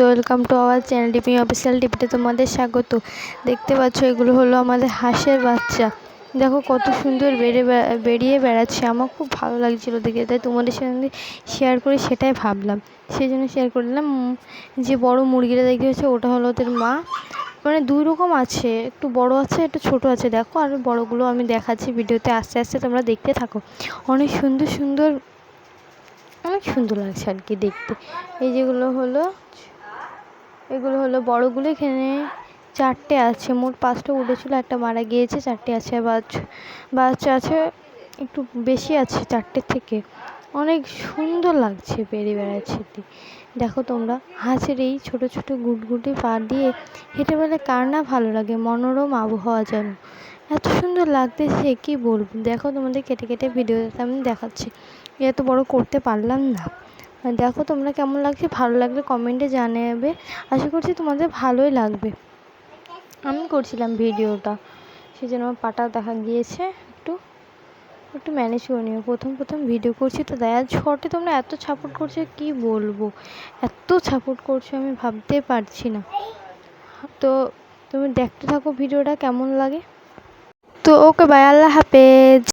Welcome to our channel DP official টিভিতে তোমাদের স্বাগত। দেখতে পাচ্ছ এগুলো হলো আমাদের হাঁসের বাচ্চা। দেখো কত সুন্দর বেরিয়ে বেড়াচ্ছে। আমার খুব ভালো লাগছিলো দেখে, তাই তোমাদের সঙ্গে শেয়ার করি, সেটাই ভাবলাম, সেই জন্য শেয়ার করলাম। যে বড় মুরগিটা দেখেছো ওটা হলো ওদের মা। মানে দুই রকম আছে, একটু বড় আছে একটু ছোট আছে। দেখো আর বড়গুলো আমি দেখাচ্ছি ভিডিওতে, আস্তে আস্তে তোমরা দেখতে থাকো। অনেক সুন্দর সুন্দর, অনেক সুন্দর লাগছে আর কি দেখতে। এগুলো হলো বড়গুলো। এখানে 4টে আছে, মোট 5টা উঠেছিল, একটা মারা গিয়েছে, 4টে আছে। বাচ্চা আছে একটু বেশি আছে 4টের থেকে। অনেক সুন্দর লাগছে, বেরিয়ে বেড়াচ্ছে। দেখো তোমরা, হাঁসের এই ছোট ছোট গুটগুটি পা দিয়ে হেঁটে বেড়ালে কার না ভালো লাগে। মনোরম আবহাওয়া যেন, এত সুন্দর লাগতেছে কি বলবো। দেখো তোমাদের কেটে কেটে ভিডিওতে আমি দেখাচ্ছি, এত বড় করতে পারলাম না। দেখো তোমরা কেমন লাগছে, ভালো লাগলে কমেন্টে জানাবে। আশা করছি তোমাদের ভালোই লাগবে। আমি করছিলাম ভিডিওটা, সেই জন্য আমার পাটা দেখা গিয়েছে, একটু একটু ম্যানেজ করে নিও। প্রথম ভিডিও করছি তো তাই। আর শর্টে তোমরা এত সাপোর্ট করছো কি বলবো, এত সাপোর্ট করছো আমি ভাবতে পারছি না। তো তুমি দেখতে থাকো ভিডিওটা কেমন লাগে। তো ওকে বাই, আল্লাহ হাফেজ।